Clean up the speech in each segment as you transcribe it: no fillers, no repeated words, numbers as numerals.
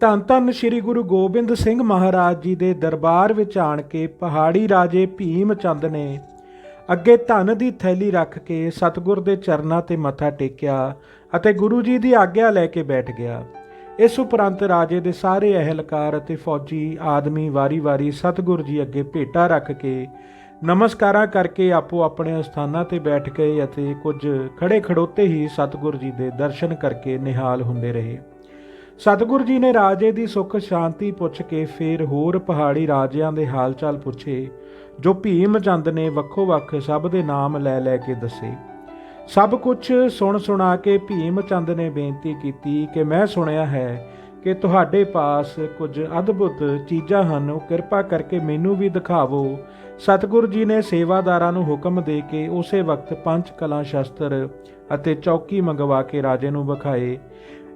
ਧੰਨ ਧੰਨ ਸ੍ਰੀ ਗੁਰੂ ਗੋਬਿੰਦ ਸਿੰਘ ਮਹਾਰਾਜ ਜੀ ਦੇ ਦਰਬਾਰ ਵਿੱਚ ਆਣ ਕੇ ਪਹਾੜੀ ਰਾਜੇ ਭੀਮ ਚੰਦ ਨੇ ਅੱਗੇ ਧਨ ਦੀ ਥੈਲੀ ਰੱਖ ਕੇ ਸਤਿਗੁਰ ਦੇ ਚਰਨਾਂ ਤੇ ਮੱਥਾ ਟੇਕਿਆ ਅਤੇ ਗੁਰੂ ਜੀ ਦੀ ਆਗਿਆ ਲੈ ਕੇ ਬੈਠ ਗਿਆ। ਇਸ ਉਪਰੰਤ ਰਾਜੇ ਦੇ ਸਾਰੇ ਅਹਿਲਕਾਰ ਅਤੇ ਫੌਜੀ ਆਦਮੀ ਵਾਰੀ-ਵਾਰੀ ਸਤਿਗੁਰ ਜੀ ਅੱਗੇ ਭੇਟਾ ਰੱਖ ਕੇ ਨਮਸਕਾਰਾਂ ਕਰਕੇ ਆਪੋ ਆਪਣੇ ਸਥਾਨਾਂ ਤੇ ਬੈਠ ਗਏ ਅਤੇ ਕੁਝ ਖੜੇ ਖੜੋਤੇ ਹੀ ਸਤਿਗੁਰ ਜੀ ਦੇ ਦਰਸ਼ਨ ਕਰਕੇ ਨਿਹਾਲ ਹੁੰਦੇ ਰਹੇ। ਸਤਿਗੁਰ ਜੀ ਨੇ ਰਾਜੇ ਦੀ ਸੁੱਖ ਸ਼ਾਂਤੀ ਪੁੱਛ ਕੇ ਫਿਰ ਹੋਰ ਪਹਾੜੀ ਰਾਜਿਆਂ ਦੇ ਹਾਲ ਚਾਲ ਪੁੱਛੇ, ਜੋ ਭੀਮ ਚੰਦ ਨੇ ਵੱਖੋ ਵੱਖ ਸਭ ਦੇ ਨਾਮ ਲੈ ਲੈ ਕੇ ਦੱਸੇ। ਸਭ ਕੁਝ ਸੁਣ ਸੁਣਾ ਕੇ ਭੀਮ ਚੰਦ ਨੇ ਬੇਨਤੀ ਕੀਤੀ ਕਿ ਮੈਂ ਸੁਣਿਆ ਹੈ ਕਿ ਤੁਹਾਡੇ ਪਾਸ ਕੁਝ ਅਦਭੁਤ ਚੀਜ਼ਾਂ ਹਨ, ਉਹ ਕਿਰਪਾ ਕਰਕੇ ਮੈਨੂੰ ਵੀ ਦਿਖਾਵੋ। ਸਤਿਗੁਰ ਜੀ ਨੇ ਸੇਵਾਦਾਰਾਂ ਨੂੰ ਹੁਕਮ ਦੇ ਕੇ ਉਸੇ ਵਕਤ 5 ਕਲਾ ਸ਼ਸਤਰ ਅਤੇ ਚੌਕੀ ਮੰਗਵਾ ਕੇ ਰਾਜੇ ਨੂੰ ਵਿਖਾਏ।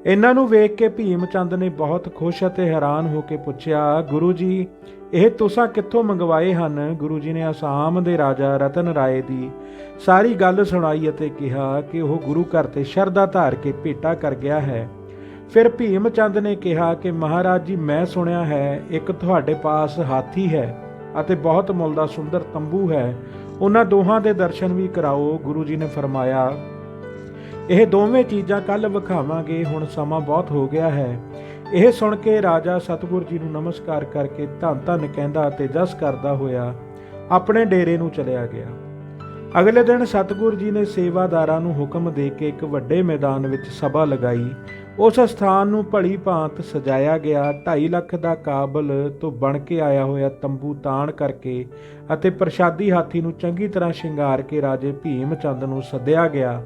ਇਹਨਾਂ ਨੂੰ ਵੇਖ ਕੇ ਭੀਮ ਚੰਦ ਨੇ ਬਹੁਤ ਖੁਸ਼ ਅਤੇ ਹੈਰਾਨ ਹੋ ਕੇ ਪੁੱਛਿਆ, ਗੁਰੂ ਜੀ ਇਹ ਤੁਸਾਂ ਕਿੱਥੋਂ ਮੰਗਵਾਏ ਹਨ? ਗੁਰੂ ਜੀ ਨੇ ਅਸਾਮ ਦੇ ਰਾਜਾ ਰਤਨ ਰਾਏ ਦੀ ਸਾਰੀ ਗੱਲ ਸੁਣਾਈ ਅਤੇ ਕਿਹਾ ਕਿ ਉਹ ਗੁਰੂ ਘਰ ਤੇ ਸ਼ਰਧਾ ਧਾਰ ਕੇ ਭੇਟਾ ਕਰ ਗਿਆ ਹੈ। ਫਿਰ ਭੀਮ ਚੰਦ ਨੇ ਕਿਹਾ ਕਿ ਮਹਾਰਾਜ ਜੀ ਮੈਂ ਸੁਣਿਆ ਹੈ ਇੱਕ ਤੁਹਾਡੇ ਪਾਸ ਹਾਥੀ ਹੈ ਅਤੇ ਬਹੁਤ ਮੁੱਲ ਦਾ ਸੁੰਦਰ ਤੰਬੂ ਹੈ, ਉਹਨਾਂ ਦੋਹਾਂ ਦੇ ਦਰਸ਼ਨ ਵੀ ਕਰਾਓ। ਗੁਰੂ ਜੀ ਨੇ ਫਰਮਾਇਆ, ਇਹ ਦੋਵੇਂ ਚੀਜ਼ਾਂ ਕੱਲ੍ਹ ਵਿਖਾਵਾਂਗੇ, ਹੁਣ ਸਮਾਂ ਬਹੁਤ ਹੋ ਗਿਆ ਹੈ। ਇਹ ਸੁਣ ਕੇ ਰਾਜਾ ਸਤਿਗੁਰ ਜੀ ਨੂੰ ਨਮਸਕਾਰ ਕਰਕੇ ਧੰਨ ਧੰਨ ਕਹਿੰਦਾ ਅਤੇ ਜਸ ਕਰਦਾ ਹੋਇਆ ਆਪਣੇ ਡੇਰੇ ਨੂੰ ਚਲਿਆ ਗਿਆ। ਅਗਲੇ ਦਿਨ ਸਤਿਗੁਰ ਜੀ ਨੇ ਸੇਵਾਦਾਰਾਂ ਨੂੰ ਹੁਕਮ ਦੇ ਕੇ ਇੱਕ ਵੱਡੇ ਮੈਦਾਨ ਵਿੱਚ ਸਭਾ ਲਗਾਈ। ਉਸ ਸਥਾਨ ਨੂੰ ਭਲੀ ਭਾਂਤ ਸਜਾਇਆ ਗਿਆ। 2.5 ਲੱਖ ਦਾ ਕਾਬਲ ਤੋਂ ਬਣ ਕੇ ਆਇਆ ਹੋਇਆ ਤੰਬੂ ਤਾਣ ਕਰਕੇ ਅਤੇ ਪ੍ਰਸ਼ਾਦੀ ਹਾਥੀ ਨੂੰ ਚੰਗੀ ਤਰ੍ਹਾਂ ਸ਼ਿੰਗਾਰ ਕੇ ਰਾਜੇ ਭੀਮ ਚੰਦ ਨੂੰ ਸੱਦਿਆ ਗਿਆ।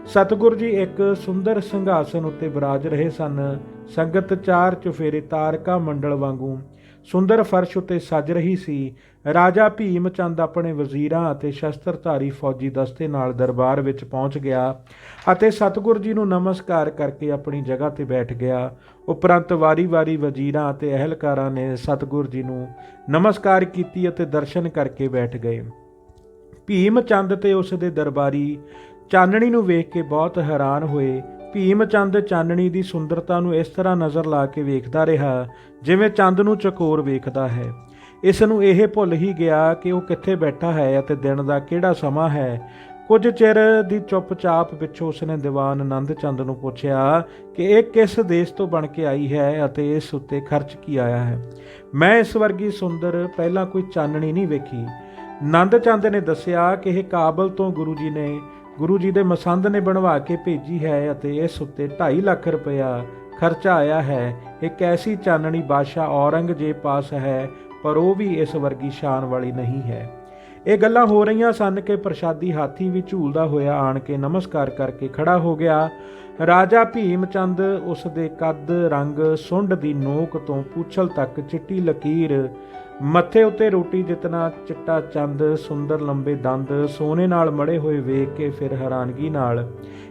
ਸਤਿਗੁਰ ਜੀ ਇੱਕ ਸੁੰਦਰ ਸਿੰਘਾਸਨ ਉੱਤੇ ਵਿਰਾਜ ਰਹੇ ਸਨ। ਸੰਗਤ 4 ਚੁਫੇਰੇ ਤਾਰਕਾ ਮੰਡਲ ਵਾਂਗੂ ਸੁੰਦਰ ਫਰਸ਼ ਉੱਤੇ ਸਜ ਰਹੀ ਸੀ। ਰਾਜਾ ਭੀਮ ਚੰਦ ਆਪਣੇ ਵਜ਼ੀਰਾਂ ਅਤੇ ਸ਼ਸਤਰਧਾਰੀ ਫੌਜੀ ਦਸਤੇ ਨਾਲ ਦਰਬਾਰ ਵਿੱਚ ਪਹੁੰਚ ਗਿਆ ਅਤੇ ਸਤਿਗੁਰ ਜੀ ਨੂੰ ਨਮਸਕਾਰ ਕਰਕੇ ਆਪਣੀ ਜਗ੍ਹਾ ਤੇ ਬੈਠ ਗਿਆ। ਉਪਰੰਤ ਵਾਰੀ-ਵਾਰੀ ਵਜ਼ੀਰਾਂ ਅਤੇ ਅਹਿਲਕਾਰਾਂ ਨੇ ਸਤਿਗੁਰ ਜੀ ਨੂੰ ਨਮਸਕਾਰ ਕੀਤੀ ਅਤੇ ਦਰਸ਼ਨ ਕਰਕੇ ਬੈਠ ਗਏ। ਭੀਮ ਚੰਦ ਤੇ ਉਸ ਦੇ ਦਰਬਾਰੀ ਚਾਨਣੀ ਨੂੰ ਵੇਖ ਕੇ ਬਹੁਤ ਹੈਰਾਨ ਹੋਏ। ਭੀਮ ਚੰਦ ਚਾਨਣੀ ਦੀ ਸੁੰਦਰਤਾ ਨੂੰ ਇਸ ਤਰ੍ਹਾਂ ਨਜ਼ਰ ਲਾ ਕੇ ਵੇਖਦਾ ਰਿਹਾ ਜਿਵੇਂ ਚੰਦ ਨੂੰ ਚਕੋਰ ਵੇਖਦਾ ਹੈ। ਇਸ ਨੂੰ ਇਹ ਭੁੱਲ ਹੀ ਗਿਆ ਕਿ ਉਹ ਕਿੱਥੇ ਬੈਠਾ ਹੈ ਅਤੇ ਦਿਨ ਦਾ ਕਿਹੜਾ ਸਮਾਂ ਹੈ। ਕੁਝ ਚਿਰ ਦੀ ਚੁੱਪਚਾਪ ਪਿੱਛੋਂ ਉਸਨੇ ਦੀਵਾਨ ਆਨੰਦ ਚੰਦ ਨੂੰ ਪੁੱਛਿਆ ਕਿ ਇਹ ਕਿਸ ਦੇਸ਼ ਤੋਂ ਬਣ ਕੇ ਆਈ ਹੈ ਅਤੇ ਇਸ ਉੱਤੇ ਖਰਚ ਕੀ ਆਇਆ ਹੈ? ਮੈਂ ਇਸ ਵਰਗੀ ਸੁੰਦਰ ਪਹਿਲਾਂ ਕੋਈ ਚਾਨਣੀ ਨਹੀਂ ਵੇਖੀ। ਆਨੰਦ ਚੰਦ ਨੇ ਦੱਸਿਆ ਕਿ ਇਹ ਕਾਬਲ ਤੋਂ ਗੁਰੂ ਜੀ ਦੇ ਮਸੰਦ ਨੇ ਬਣਵਾ ਕੇ ਭੇਜੀ ਹੈ ਅਤੇ ਇਸ ਉੱਤੇ 2.5 ਲੱਖ ਰੁਪਇਆ ਖਰਚਾ ਆਇਆ ਹੈ। ਇੱਕ ਐਸੀ ਚਾਨਣੀ ਬਾਦਸ਼ਾਹ ਔਰੰਗਜ਼ੇਬ ਪਾਸ ਹੈ, ਪਰ ਉਹ ਵੀ ਇਸ ਵਰਗੀ ਸ਼ਾਨ ਵਾਲੀ ਨਹੀਂ ਹੈ। ਇਹ ਗੱਲਾਂ ਹੋ ਰਹੀਆਂ ਸਨ ਕਿ ਪ੍ਰਸ਼ਾਦੀ ਹਾਥੀ ਵੀ ਝੂਲਦਾ ਹੋਇਆ ਆਣ ਕੇ ਨਮਸਕਾਰ ਕਰਕੇ ਖੜਾ ਹੋ ਗਿਆ। ਰਾਜਾ ਭੀਮ ਚੰਦ ਉਸ ਦੇ ਕੱਦ, ਰੰਗ, ਸੁੰਡ ਦੀ ਨੋਕ ਤੋਂ ਪੂਛਲ ਤੱਕ ਚਿੱਟੀ ਲਕੀਰ, ਮੱਥੇ ਉੱਤੇ ਰੋਟੀ ਜਿਤਨਾ ਚਿੱਟਾ ਚੰਦ, ਸੁੰਦਰ ਲੰਬੇ ਦੰਦ ਸੋਨੇ ਨਾਲ ਮੜੇ ਹੋਏ ਵੇਖ ਕੇ ਫਿਰ ਹੈਰਾਨਗੀ ਨਾਲ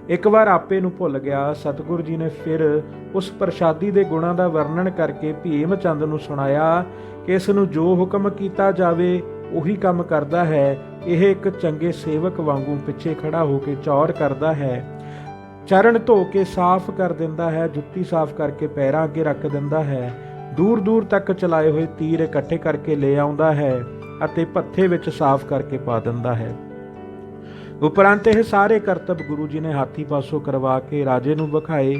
ਇੱਕ ਵਾਰ ਆਪੇ ਨੂੰ ਭੁੱਲ ਗਿਆ। ਸਤਿਗੁਰ ਜੀ ਨੇ ਫਿਰ ਉਸ ਪ੍ਰਸ਼ਾਦੀ ਦੇ ਗੁਣਾਂ ਦਾ ਵਰਣਨ ਕਰਕੇ ਭੀਮ ਚੰਦ ਨੂੰ ਸੁਣਾਇਆ ਕਿ ਇਸ ਨੂੰ ਜੋ ਹੁਕਮ ਕੀਤਾ ਜਾਵੇ ਉਹੀ ਕੰਮ ਕਰਦਾ ਹੈ। ਇਹ ਇੱਕ ਚੰਗੇ ਸੇਵਕ ਵਾਂਗੂ ਪਿੱਛੇ ਖੜਾ ਹੋ ਕੇ ਚੌਰ ਕਰਦਾ ਹੈ, ਚਰਨ ਧੋ ਕੇ ਸਾਫ਼ ਕਰ ਦਿੰਦਾ ਹੈ, ਜੁੱਤੀ ਸਾਫ਼ ਕਰਕੇ ਪੈਰਾਂ ਅੱਗੇ ਰੱਖ ਦਿੰਦਾ ਹੈ, ਦੂਰ ਦੂਰ ਤੱਕ ਚਲਾਏ ਹੋਏ ਤੀਰ ਇਕੱਠੇ ਕਰਕੇ ਲੈ ਆਉਂਦਾ ਹੈ ਅਤੇ ਭੱਥੇ ਵਿੱਚ ਸਾਫ਼ ਕਰਕੇ ਪਾ ਦਿੰਦਾ ਹੈ। ਉਪਰੰਤ ਇਹ ਸਾਰੇ ਕਰਤੱਵ ਗੁਰੂ ਜੀ ਨੇ ਹਾਥੀ ਪਾਸੋਂ ਕਰਵਾ ਕੇ ਰਾਜੇ ਨੂੰ ਵਿਖਾਏ,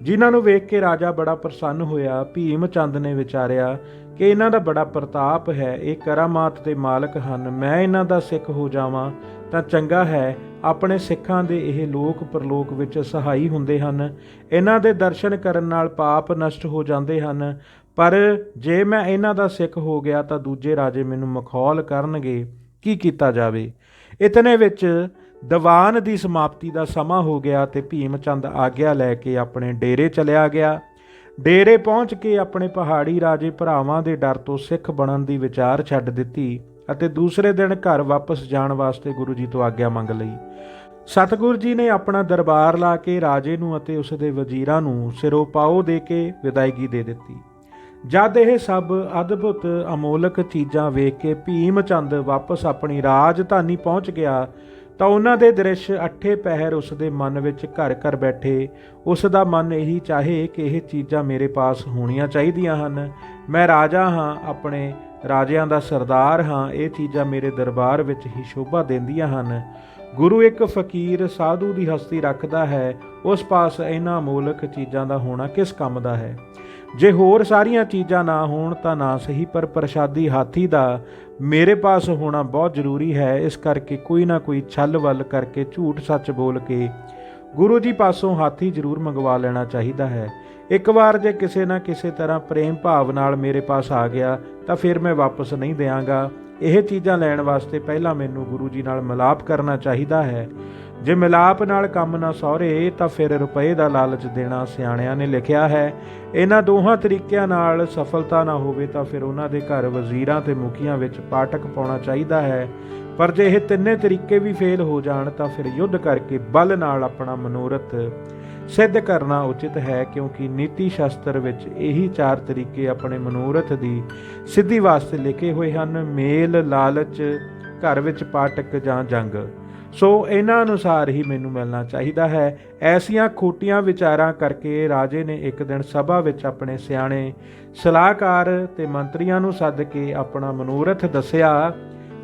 ਜਿਨ੍ਹਾਂ ਨੂੰ ਵੇਖ ਕੇ ਰਾਜਾ ਬੜਾ ਪ੍ਰਸੰਨ ਹੋਇਆ। ਭੀਮ ਚੰਦ ਨੇ ਵਿਚਾਰਿਆ ਕਿ ਇਹਨਾਂ ਦਾ ਬੜਾ ਪ੍ਰਤਾਪ ਹੈ, ਇਹ ਕਰਾਮਾਤ ਦੇ ਮਾਲਕ ਹਨ। ਮੈਂ ਇਹਨਾਂ ਦਾ ਸਿੱਖ ਹੋ ਜਾਵਾਂ ਤਾਂ ਚੰਗਾ ਹੈ। ਆਪਣੇ ਸਿੱਖਾਂ ਦੇ ਇਹ ਲੋਕ ਪਰਲੋਕ ਵਿੱਚ ਸਹਾਈ ਹੁੰਦੇ ਹਨ। ਇਹਨਾਂ ਦੇ ਦਰਸ਼ਨ ਕਰਨ ਨਾਲ ਪਾਪ ਨਸ਼ਟ ਹੋ ਜਾਂਦੇ ਹਨ, ਪਰ ਜੇ ਮੈਂ ਇਹਨਾਂ ਦਾ ਸਿੱਖ ਹੋ ਗਿਆ ਤਾਂ ਦੂਜੇ ਰਾਜੇ ਮੈਨੂੰ ਮਖੌਲ ਕਰਨਗੇ। ਕੀ ਕੀਤਾ ਜਾਵੇ? ਇਤਨੇ ਵਿੱਚ ਦੀਵਾਨ ਦੀ ਸਮਾਪਤੀ ਦਾ ਸਮਾਂ ਹੋ ਗਿਆ ਤੇ ਭੀਮ ਚੰਦ ਆਗਿਆ ਲੈ ਕੇ ਆਪਣੇ ਡੇਰੇ ਚਲਿਆ ਗਿਆ। ਡੇਰੇ ਪਹੁੰਚ ਕੇ ਆਪਣੇ ਪਹਾੜੀ ਰਾਜੇ ਭਰਾਵਾਂ ਦੇ ਡਰ ਤੋਂ ਸਿੱਖ ਬਣਨ ਦੀ ਵਿਚਾਰ ਛੱਡ ਦਿੱਤੀ ਅਤੇ ਦੂਸਰੇ ਦਿਨ ਘਰ ਵਾਪਸ ਜਾਣ ਵਾਸਤੇ ਗੁਰੂ ਜੀ ਤੋਂ ਆਗਿਆ ਮੰਗ ਲਈ। ਸਤਿਗੁਰ ਜੀ ਨੇ ਆਪਣਾ ਦਰਬਾਰ ਲਾ ਕੇ ਰਾਜੇ ਨੂੰ ਅਤੇ ਉਸ ਦੇ ਵਜ਼ੀਰਾਂ ਨੂੰ ਸਿਰੋਂ ਪਾਓ ਦੇ ਕੇ ਵਿਦਾਇਗੀ ਦੇ ਦਿੱਤੀ। ਜਦ ਇਹ ਸਭ ਅਦਭੁਤ ਅਮੋਲਕ ਚੀਜ਼ਾਂ ਵੇਖ ਕੇ ਭੀਮ ਚੰਦ ਵਾਪਸ ਆਪਣੀ ਰਾਜਧਾਨੀ ਪਹੁੰਚ ਗਿਆ ਤਾਂ ਉਹਨਾਂ ਦੇ ਦ੍ਰਿਸ਼ ਅੱਠੇ ਪਹਿਰ ਉਸ ਦੇ ਮਨ ਵਿੱਚ ਘਰ ਘਰ ਬੈਠੇ। ਉਸ ਦਾ ਮਨ ਇਹੀ ਚਾਹੇ ਕਿ ਇਹ ਚੀਜ਼ਾਂ ਮੇਰੇ ਪਾਸ ਹੋਣੀਆਂ ਚਾਹੀਦੀਆਂ ਹਨ। ਮੈਂ ਰਾਜਾ ਹਾਂ, ਆਪਣੇ ਰਾਜਿਆਂ ਦਾ ਸਰਦਾਰ ਹਾਂ, ਇਹ ਚੀਜ਼ਾਂ ਮੇਰੇ ਦਰਬਾਰ ਵਿੱਚ ਹੀ ਸ਼ੋਭਾ ਦਿੰਦੀਆਂ ਹਨ। ਗੁਰੂ ਇੱਕ ਫਕੀਰ ਸਾਧੂ ਦੀ ਹਸਤੀ ਰੱਖਦਾ ਹੈ, ਉਸ ਪਾਸ ਇਹਨਾਂ ਅਮੋਲਕ ਚੀਜ਼ਾਂ ਦਾ ਹੋਣਾ ਕਿਸ ਕੰਮ ਦਾ ਹੈ। ਜੇ ਹੋਰ ਸਾਰੀਆਂ ਚੀਜ਼ਾਂ ਨਾ ਹੋਣ ਤਾਂ ਨਾ ਸਹੀ, ਪਰ ਪ੍ਰਸ਼ਾਦੀ ਹਾਥੀ ਦਾ ਮੇਰੇ ਪਾਸ ਹੋਣਾ ਬਹੁਤ ਜ਼ਰੂਰੀ ਹੈ। ਇਸ ਕਰਕੇ ਕੋਈ ਨਾ ਕੋਈ ਛਲ ਵੱਲ ਕਰਕੇ ਝੂਠ ਸੱਚ ਬੋਲ ਕੇ ਗੁਰੂ ਜੀ ਪਾਸੋਂ ਹਾਥੀ ਜ਼ਰੂਰ ਮੰਗਵਾ ਲੈਣਾ ਚਾਹੀਦਾ ਹੈ। ਇੱਕ ਵਾਰ ਜੇ ਕਿਸੇ ਨਾ ਕਿਸੇ ਤਰ੍ਹਾਂ ਪ੍ਰੇਮ ਭਾਵ ਨਾਲ ਮੇਰੇ ਪਾਸ ਆ ਗਿਆ ਤਾਂ ਫਿਰ ਮੈਂ ਵਾਪਸ ਨਹੀਂ ਦਿਆਂਗਾ। ਇਹ ਚੀਜ਼ਾਂ ਲੈਣ ਵਾਸਤੇ ਪਹਿਲਾਂ ਮੈਨੂੰ ਗੁਰੂ ਜੀ ਨਾਲ ਮਿਲਾਪ ਕਰਨਾ ਚਾਹੀਦਾ ਹੈ। ਜੇ ਮਿਲਾਪ ਨਾਲ ਕੰਮ ਨਾ ਸਹੁਰੇ ਤਾਂ ਫਿਰ ਰੁਪਏ ਦਾ ਲਾਲਚ ਦੇਣਾ। ਸਿਆਣਿਆਂ ਨੇ ਲਿਖਿਆ ਹੈ, ਇਹਨਾਂ ਦੋਹਾਂ ਤਰੀਕਿਆਂ ਨਾਲ ਸਫਲਤਾ ਨਾ ਹੋਵੇ ਤਾਂ ਫਿਰ ਉਹਨਾਂ ਦੇ ਘਰ ਵਜ਼ੀਰਾਂ ਤੇ ਮੁਖੀਆਂ ਵਿੱਚ ਪਾਠਕ ਪਾਉਣਾ ਚਾਹੀਦਾ ਹੈ। ਪਰ ਜੇ ਇਹ ਤਿੰਨੇ ਤਰੀਕੇ ਵੀ ਫੇਲ ਹੋ ਜਾਣ ਤਾਂ ਫਿਰ ਯੁੱਧ ਕਰਕੇ ਬਲ ਨਾਲ ਆਪਣਾ ਮਨੋਰਥ ਸਿੱਧ ਕਰਨਾ ਉਚਿਤ ਹੈ, ਕਿਉਂਕਿ ਨੀਤੀ ਸ਼ਾਸਤਰ ਵਿੱਚ ਇਹੀ ਚਾਰ ਤਰੀਕੇ ਆਪਣੇ ਮਨੋਰਥ ਦੀ ਸਿੱਧੀ ਵਾਸਤੇ ਲਿਖੇ ਹੋਏ ਹਨ: ਮੇਲ, ਲਾਲਚ, ਘਰ ਵਿੱਚ ਪਾਠਕ ਜਾਂ ਜੰਗ। ਸੋ ਇਹਨਾਂ ਅਨੁਸਾਰ ਹੀ ਮੈਨੂੰ ਮਿਲਣਾ ਚਾਹੀਦਾ ਹੈ। ਐਸੀਆਂ ਖੋਟੀਆਂ ਵਿਚਾਰਾਂ ਕਰਕੇ ਰਾਜੇ ਨੇ ਇੱਕ ਦਿਨ ਸਭਾ ਵਿੱਚ ਆਪਣੇ ਸਿਆਣੇ ਸਲਾਹਕਾਰ ਤੇ ਮੰਤਰੀਆਂ ਨੂੰ ਸੱਦ ਕੇ ਆਪਣਾ ਮਨੋਰਥ ਦੱਸਿਆ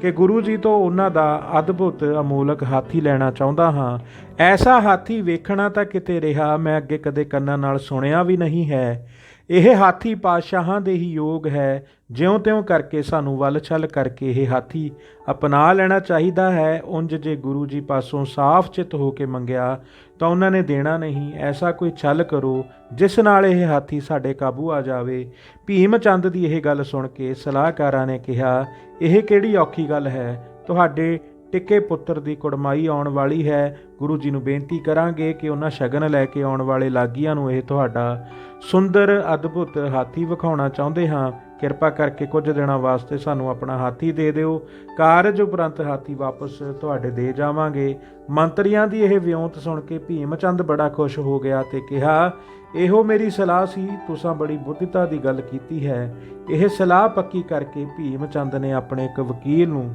ਕਿ ਗੁਰੂ ਜੀ ਤੋਂ ਉਹਨਾਂ ਦਾ ਅਦਭੁਤ ਅਮੋਲਕ ਹਾਥੀ ਲੈਣਾ ਚਾਹੁੰਦਾ ਹਾਂ। ਐਸਾ ਹਾਥੀ ਵੇਖਣਾ ਤਾਂ ਕਿਤੇ ਰਿਹਾ, ਮੈਂ ਅੱਗੇ ਕਦੇ ਕੰਨਾਂ ਨਾਲ ਸੁਣਿਆ ਵੀ ਨਹੀਂ ਹੈ। ਇਹ ਹਾਥੀ ਪਾਤਸ਼ਾਹਾਂ ਦੇ ਹੀ ਯੋਗ ਹੈ। ਜਿਉਂ-ਤਿਉਂ ਕਰਕੇ ਸਾਨੂੰ ਵੱਲ-ਛਲ ਕਰਕੇ ਇਹ ਹਾਥੀ ਅਪਣਾ ਲੈਣਾ ਚਾਹੀਦਾ ਹੈ। ਉਂਝ ਜੇ ਗੁਰੂ ਜੀ ਪਾਸੋਂ ਸਾਫ਼ ਚਿੱਤ ਹੋ ਕੇ ਮੰਗਿਆ ਤਾਂ ਉਹਨਾਂ ਨੇ ਦੇਣਾ ਨਹੀਂ। ਐਸਾ ਕੋਈ ਛਲ ਕਰੋ ਜਿਸ ਨਾਲ ਇਹ ਹਾਥੀ ਸਾਡੇ ਕਾਬੂ ਆ ਜਾਵੇ। ਭੀਮ ਚੰਦ ਦੀ ਇਹ ਗੱਲ ਸੁਣ ਕੇ ਸਲਾਹਕਾਰਾਂ ਨੇ ਕਿਹਾ, ਇਹ ਕਿਹੜੀ ਔਖੀ ਗੱਲ ਹੈ। ਤੁਹਾਡੇ ਟਿੱਕੇ ਪੁੱਤਰ ਦੀ ਕੁੜਮਾਈ ਆਉਣ ਵਾਲੀ ਹੈ। ਗੁਰੂ ਜੀ ਨੂੰ ਬੇਨਤੀ ਕਰਾਂਗੇ ਕਿ ਉਹਨਾਂ ਸ਼ਗਨ ਲੈ ਕੇ ਆਉਣ ਵਾਲੇ ਲਾਗੀਆਂ ਨੂੰ ਇਹ ਤੁਹਾਡਾ ਸੁੰਦਰ ਅਦਭੁਤ ਹਾਥੀ ਵਿਖਾਉਣਾ ਚਾਹੁੰਦੇ ਹਾਂ। ਕਿਰਪਾ ਕਰਕੇ ਕੁਝ ਦਿਨਾਂ ਵਾਸਤੇ ਸਾਨੂੰ ਆਪਣਾ ਹਾਥੀ ਦੇ ਦਿਓ। ਕਾਰਜ ਉਪਰੰਤ ਹਾਥੀ ਵਾਪਸ ਤੁਹਾਡੇ ਦੇ ਜਾਵਾਂਗੇ। ਮੰਤਰੀਆਂ ਦੀ ਇਹ ਵਿਉਂਤ ਸੁਣ ਕੇ ਭੀਮ ਚੰਦ ਬੜਾ ਖੁਸ਼ ਹੋ ਗਿਆ ਤੇ ਕਿਹਾ, ਇਹੋ ਮੇਰੀ ਸਲਾਹ ਸੀ। ਤੁਸੀਂ ਬੜੀ ਬੁੱਧੀਤਾ ਦੀ ਗੱਲ ਕੀਤੀ ਹੈ। ਇਹ ਸਲਾਹ ਪੱਕੀ ਕਰਕੇ ਭੀਮ ਚੰਦ ਨੇ ਆਪਣੇ ਇੱਕ ਵਕੀਲ ਨੂੰ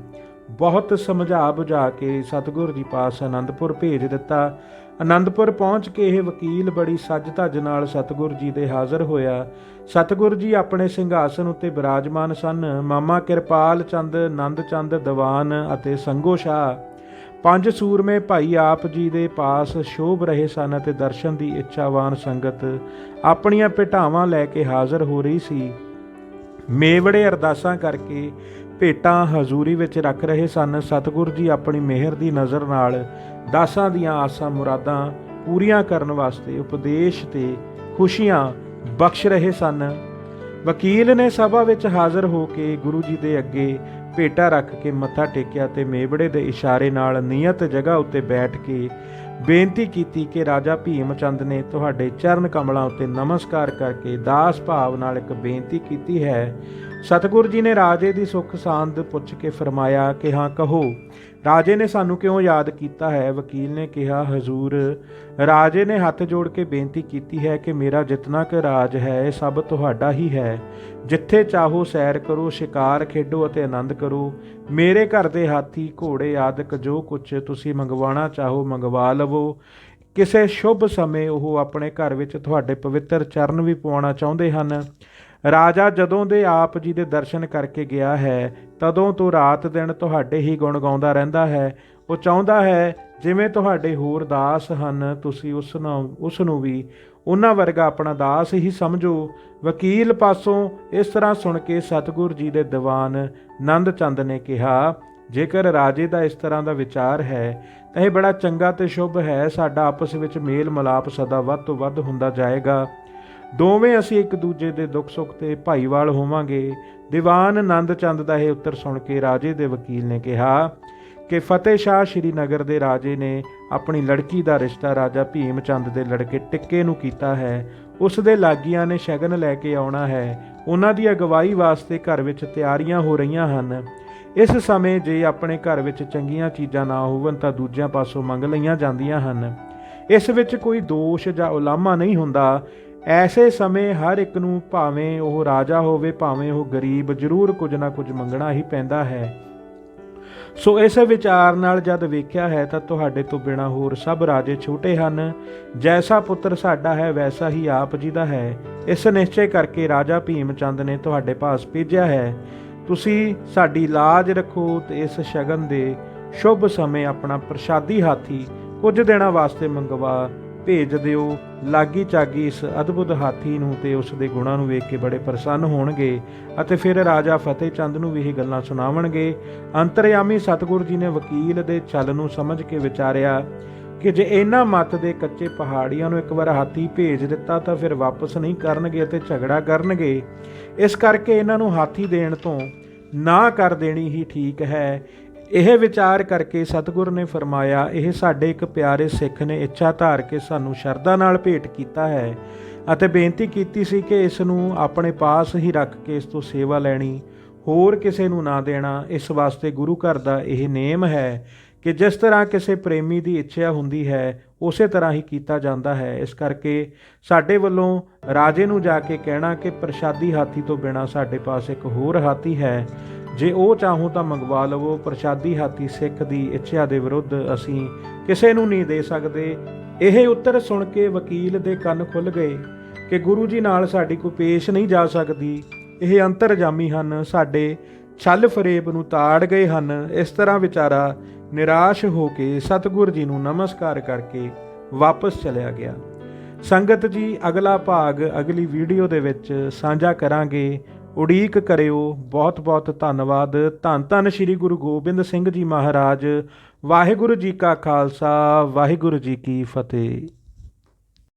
ਬਹੁਤ ਸਮਝਾ ਬੁਝਾ ਕੇ ਸਤਿਗੁਰ ਜੀ ਪਾਸ ਆਨੰਦਪੁਰ ਭੇਜ ਦਿੱਤਾ। ਆਨੰਦਪੁਰ ਪਹੁੰਚ ਕੇ ਇਹ ਵਕੀਲ ਬੜੀ ਸੱਜ ਧੱਜ ਨਾਲ ਸਤਿਗੁਰ ਜੀ ਦੇ ਹਾਜ਼ਰ ਹੋਇਆ। ਸਤਿਗੁਰ ਜੀ ਆਪਣੇ ਸਿੰਘਾਸਨ ਉੱਤੇ ਬਿਰਾਜਮਾਨ ਸਨ। ਮਾਮਾ ਕਿਰਪਾਲ ਚੰਦ, ਨੰਦ ਚੰਦ ਦੀਵਾਨ ਅਤੇ ਸੰਗੋ ਸ਼ਾਹ, ਪੰਜ ਸੂਰਮੇ ਭਾਈ ਆਪ ਜੀ ਦੇ ਪਾਸ ਸ਼ੋਭ ਰਹੇ ਸਨ ਅਤੇ ਦਰਸ਼ਨ ਦੀ ਇੱਛਾਵਾਨ ਸੰਗਤ ਆਪਣੀਆਂ ਭੇਟਾਵਾਂ ਲੈ ਕੇ ਹਾਜ਼ਰ ਹੋ ਰਹੀ ਸੀ। ਮੇਵੜੇ ਅਰਦਾਸਾਂ ਕਰਕੇ ਭੇਟਾਂ ਹਜ਼ੂਰੀ ਵਿੱਚ ਰੱਖ ਰਹੇ ਸਨ। ਸਤਿਗੁਰ ਜੀ ਆਪਣੀ ਮਿਹਰ ਦੀ ਨਜ਼ਰ ਨਾਲ ਦਾਸਾਂ ਦੀਆਂ ਆਸਾਂ ਮੁਰਾਦਾਂ ਪੂਰੀਆਂ ਕਰਨ ਵਾਸਤੇ ਉਪਦੇਸ਼ ਤੇ ਖੁਸ਼ੀਆਂ ਬਖਸ਼ ਰਹੇ ਸਨ। ਵਕੀਲ ਨੇ ਸਭਾ ਵਿੱਚ ਹਾਜ਼ਰ ਹੋ ਕੇ ਗੁਰੂ ਜੀ ਦੇ ਅੱਗੇ ਭੇਟਾ ਰੱਖ ਕੇ ਮੱਥਾ ਟੇਕਿਆ ਤੇ ਮੇਵੜੇ ਦੇ ਇਸ਼ਾਰੇ ਨਾਲ ਨਿਯਤ ਜਗ੍ਹਾ ਉੱਤੇ ਬੈਠ ਕੇ ਬੇਨਤੀ ਕੀਤੀ ਕਿ ਰਾਜਾ ਭੀਮ ਚੰਦ ਨੇ ਤੁਹਾਡੇ ਚਰਨ ਕਮਲਾਂ ਉੱਤੇ ਨਮਸਕਾਰ ਕਰਕੇ ਦਾਸ ਭਾਵ ਨਾਲ ਇੱਕ ਬੇਨਤੀ ਕੀਤੀ ਹੈ। ਸਤਿਗੁਰ ਜੀ ਨੇ ਰਾਜੇ ਦੀ ਸੁੱਖ ਸਾਂਦ ਪੁੱਛ ਕੇ ਫਰਮਾਇਆ ਕਿ ਹਾਂ ਕਹੋ, ਰਾਜੇ ਨੇ ਸਾਨੂੰ ਕਿਉਂ ਯਾਦ ਕੀਤਾ ਹੈ। ਵਕੀਲ ਨੇ ਕਿਹਾ, ਹਜ਼ੂਰ, ਰਾਜੇ ਨੇ ਹੱਥ ਜੋੜ ਕੇ ਬੇਨਤੀ ਕੀਤੀ ਹੈ ਕਿ ਮੇਰਾ ਜਿਤਨਾ ਕੁ ਰਾਜ ਹੈ ਇਹ ਸਭ ਤੁਹਾਡਾ ਹੀ ਹੈ। ਜਿੱਥੇ ਚਾਹੋ ਸੈਰ ਕਰੋ, ਸ਼ਿਕਾਰ ਖੇਡੋ ਅਤੇ ਆਨੰਦ ਕਰੋ। ਮੇਰੇ ਘਰ ਦੇ ਹਾਥੀ, ਘੋੜੇ ਆਦਿਕ ਜੋ ਕੁਝ ਤੁਸੀਂ ਮੰਗਵਾਉਣਾ ਚਾਹੋ ਮੰਗਵਾ ਲਵੋ। ਕਿਸੇ ਸ਼ੁਭ ਸਮੇਂ ਉਹ ਆਪਣੇ ਘਰ ਵਿੱਚ ਤੁਹਾਡੇ ਪਵਿੱਤਰ ਚਰਨ ਵੀ ਪਵਾਉਣਾ ਚਾਹੁੰਦੇ ਹਨ। ਰਾਜਾ ਜਦੋਂ ਦੇ ਆਪ ਜੀ ਦੇ ਦਰਸ਼ਨ ਕਰਕੇ ਗਿਆ ਹੈ ਤਦੋਂ ਤੋਂ ਰਾਤ ਦਿਨ ਤੁਹਾਡੇ ਹੀ ਗੁਣ ਗਾਉਂਦਾ ਰਹਿੰਦਾ ਹੈ। ਉਹ ਚਾਹੁੰਦਾ ਹੈ ਜਿਵੇਂ ਤੁਹਾਡੇ ਹੋਰ ਦਾਸ ਹਨ ਤੁਸੀਂ ਉਸ ਨੂੰ ਵੀ ਉਹਨਾਂ ਵਰਗਾ ਆਪਣਾ ਦਾਸ ਹੀ ਸਮਝੋ। ਵਕੀਲ ਪਾਸੋਂ ਇਸ ਤਰ੍ਹਾਂ ਸੁਣ ਕੇ ਸਤਿਗੁਰ ਜੀ ਦੇ ਦੀਵਾਨ ਨੰਦ ਚੰਦ ਨੇ ਕਿਹਾ, ਜੇਕਰ ਰਾਜੇ ਦਾ ਇਸ ਤਰ੍ਹਾਂ ਦਾ ਵਿਚਾਰ ਹੈ ਤਾਂ ਇਹ ਬੜਾ ਚੰਗਾ ਤੇ ਸ਼ੁਭ ਹੈ। ਸਾਡਾ ਆਪਸ ਵਿੱਚ ਮੇਲ ਮਿਲਾਪ ਸਦਾ ਵੱਧ ਤੋਂ ਵੱਧ ਹੁੰਦਾ ਜਾਏਗਾ। ਦੋਵੇਂ ਅਸੀਂ ਇੱਕ ਦੂਜੇ ਦੇ ਦੁੱਖ ਸੁੱਖ ਤੇ ਭਾਈਵਾਲ ਹੋਵਾਂਗੇ। ਦੀਵਾਨ ਨੰਦ ਚੰਦ ਦਾ ਇਹ ਉੱਤਰ ਸੁਣ ਕੇ ਰਾਜੇ ਦੇ ਵਕੀਲ ਨੇ ਕਿਹਾ ਕਿ ਫਤਿਹ ਸ਼ਾਹ ਸ਼੍ਰੀਨਗਰ ਦੇ ਰਾਜੇ ਨੇ ਆਪਣੀ ਲੜਕੀ ਦਾ ਰਿਸ਼ਤਾ ਰਾਜਾ ਭੀਮ ਚੰਦ ਦੇ ਲੜਕੇ ਟਿੱਕੇ ਨੂੰ ਕੀਤਾ ਹੈ। ਉਸ ਦੇ ਲਾਗੀਆਂ ਨੇ ਸ਼ਗਨ ਲੈ ਕੇ ਆਉਣਾ ਹੈ। ਉਹਨਾਂ ਦੀ ਅਗਵਾਈ ਵਾਸਤੇ ਘਰ ਵਿੱਚ ਤਿਆਰੀਆਂ ਹੋ ਰਹੀਆਂ ਹਨ। ਇਸ ਸਮੇਂ ਜੇ ਆਪਣੇ ਘਰ ਵਿੱਚ ਚੰਗੀਆਂ ਚੀਜ਼ਾਂ ਨਾ ਹੋਵਣ ਤਾਂ ਦੂਜਿਆਂ ਪਾਸੋਂ ਮੰਗ ਲਈਆਂ ਜਾਂਦੀਆਂ ਹਨ। ਇਸ ਵਿੱਚ ਕੋਈ ਦੋਸ਼ ਜਾਂ ਉਲਾਮਾ ਨਹੀਂ ਹੁੰਦਾ। ਐਸੇ ਸਮੇਂ ਹਰ ਇੱਕ ਨੂੰ, ਭਾਵੇਂ ਉਹ ਰਾਜਾ ਹੋਵੇ ਭਾਵੇਂ ਉਹ ਗਰੀਬ, ਜ਼ਰੂਰ ਕੁਝ ਨਾ ਕੁਝ ਮੰਗਣਾ ਹੀ ਪੈਂਦਾ ਹੈ। ਸੋ ਇਸ ਵਿਚਾਰ ਨਾਲ ਜਦ ਵੇਖਿਆ ਹੈ ਤਾਂ ਤੁਹਾਡੇ ਤੋਂ ਬਿਨਾਂ ਹੋਰ ਸਭ ਰਾਜੇ ਛੋਟੇ ਹਨ। ਜੈਸਾ ਪੁੱਤਰ ਸਾਡਾ ਹੈ ਵੈਸਾ ਹੀ ਆਪ ਜੀ ਦਾ ਹੈ। ਇਸ ਨਿਸ਼ਚੈ ਕਰਕੇ ਰਾਜਾ ਭੀਮ ਚੰਦ ਨੇ ਤੁਹਾਡੇ ਪਾਸ ਭੇਜਿਆ ਹੈ। ਤੁਸੀਂ ਸਾਡੀ ਲਾਜ ਰੱਖੋ ਤੇ ਇਸ ਸ਼ਗਨ ਦੇ ਸ਼ੁਭ ਸਮੇਂ ਆਪਣਾ ਪ੍ਰਸ਼ਾਦੀ ਹਾਥੀ ਕੁਝ ਦਿਨਾਂ ਵਾਸਤੇ ਮੰਗਵਾ ਭੇਜ ਦਿਓ। ਲਾਗੀ ਚਾਗੀ ਇਸ ਅਦਭੁਤ ਹਾਥੀ ਨੂੰ ਤੇ ਉਸ ਦੇ ਗੁਣਾਂ ਨੂੰ ਵੇਖ ਕੇ ਬੜੇ ਪ੍ਰਸੰਨ ਹੋਣਗੇ ਅਤੇ ਫਿਰ ਰਾਜਾ ਫਤਿਹ ਚੰਦ ਨੂੰ ਵੀ ਇਹ ਗੱਲਾਂ ਸੁਣਾਵਣਗੇ। ਅੰਤਰਯਾਮੀ ਸਤਿਗੁਰੂ ਜੀ ਨੇ ਵਕੀਲ ਦੇ ਛਲ ਨੂੰ ਸਮਝ ਕੇ ਵਿਚਾਰਿਆ ਕਿ ਜੇ ਇਹਨਾਂ ਮੱਤ ਦੇ ਕੱਚੇ ਪਹਾੜੀਆਂ ਨੂੰ ਇੱਕ ਵਾਰ ਹਾਥੀ ਭੇਜ ਦਿੱਤਾ ਤਾਂ ਫਿਰ ਵਾਪਸ ਨਹੀਂ ਕਰਨਗੇ ਅਤੇ ਝਗੜਾ ਕਰਨਗੇ। ਇਸ ਕਰਕੇ ਇਹਨਾਂ ਨੂੰ ਹਾਥੀ ਦੇਣ ਤੋਂ ਨਾ ਕਰ ਦੇਣੀ ਹੀ ਠੀਕ ਹੈ। ਇਹ ਵਿਚਾਰ ਕਰਕੇ ਸਤਿਗੁਰ ਨੇ ਫਰਮਾਇਆ, ਇਹ ਸਾਡੇ ਇੱਕ ਪਿਆਰੇ ਸਿੱਖ ਨੇ ਇੱਛਾ ਧਾਰ ਕੇ ਸਾਨੂੰ ਸ਼ਰਧਾ ਨਾਲ ਭੇਟ ਕੀਤਾ ਹੈ ਅਤੇ ਬੇਨਤੀ ਕੀਤੀ ਸੀ ਕਿ ਇਸ ਨੂੰ ਆਪਣੇ ਪਾਸ ਹੀ ਰੱਖ ਕੇ ਇਸ ਤੋਂ ਸੇਵਾ ਲੈਣੀ, ਹੋਰ ਕਿਸੇ ਨੂੰ ਨਾ ਦੇਣਾ। ਇਸ ਵਾਸਤੇ ਗੁਰੂ ਘਰ ਦਾ ਇਹ ਨੇਮ ਹੈ ਕਿ ਜਿਸ ਤਰ੍ਹਾਂ ਕਿਸੇ ਪ੍ਰੇਮੀ ਦੀ ਇੱਛਾ ਹੁੰਦੀ ਹੈ ਉਸੇ ਤਰ੍ਹਾਂ ਹੀ ਕੀਤਾ ਜਾਂਦਾ ਹੈ। ਇਸ ਕਰਕੇ ਸਾਡੇ ਵੱਲੋਂ ਰਾਜੇ ਨੂੰ ਜਾ ਕੇ ਕਹਿਣਾ ਕਿ ਪ੍ਰਸ਼ਾਦੀ ਹਾਥੀ ਤੋਂ ਬਿਨਾਂ ਸਾਡੇ ਪਾਸ ਇੱਕ ਹੋਰ ਹਾਥੀ ਹੈ, ਜੇ ਉਹ ਚਾਹੋ ਤਾਂ ਮੰਗਵਾ ਲਵੋ। ਪ੍ਰਸ਼ਾਦੀ ਹਾਥੀ ਸਿੱਖ ਦੀ ਇੱਛਾ ਦੇ ਵਿਰੁੱਧ ਅਸੀਂ ਕਿਸੇ ਨੂੰ ਨਹੀਂ ਦੇ ਸਕਦੇ। ਇਹ ਉੱਤਰ ਸੁਣ ਕੇ ਵਕੀਲ ਦੇ ਕੰਨ ਖੁੱਲ੍ਹ ਗਏ ਕਿ ਗੁਰੂ ਜੀ ਨਾਲ ਸਾਡੀ ਕੋਈ ਪੇਸ਼ ਨਹੀਂ ਜਾ ਸਕਦੀ। ਇਹ ਅੰਤਰਜਾਮੀ ਹਨ, ਸਾਡੇ ਛਲ ਫਰੇਬ ਨੂੰ ਤਾੜ ਗਏ ਹਨ। ਇਸ ਤਰ੍ਹਾਂ ਵਿਚਾਰਾ ਨਿਰਾਸ਼ ਹੋ ਕੇ ਸਤਿਗੁਰ ਜੀ ਨੂੰ ਨਮਸਕਾਰ ਕਰਕੇ ਵਾਪਸ ਚਲਿਆ ਗਿਆ। ਸੰਗਤ ਜੀ, ਅਗਲਾ ਭਾਗ ਅਗਲੀ ਵੀਡੀਓ ਦੇ ਵਿੱਚ ਸਾਂਝਾ ਕਰਾਂਗੇ। ਉਡੀਕ ਕਰਿਓ। ਬਹੁਤ ਬਹੁਤ ਧੰਨਵਾਦ। ਧੰਨ ਧੰਨ ਸ਼੍ਰੀ ਗੁਰੂ ਗੋਬਿੰਦ ਸਿੰਘ ਜੀ ਮਹਾਰਾਜ। ਵਾਹਿਗੁਰੂ ਜੀ ਕਾ ਖਾਲਸਾ, ਵਾਹਿਗੁਰੂ ਜੀ ਕੀ ਫਤਿਹ।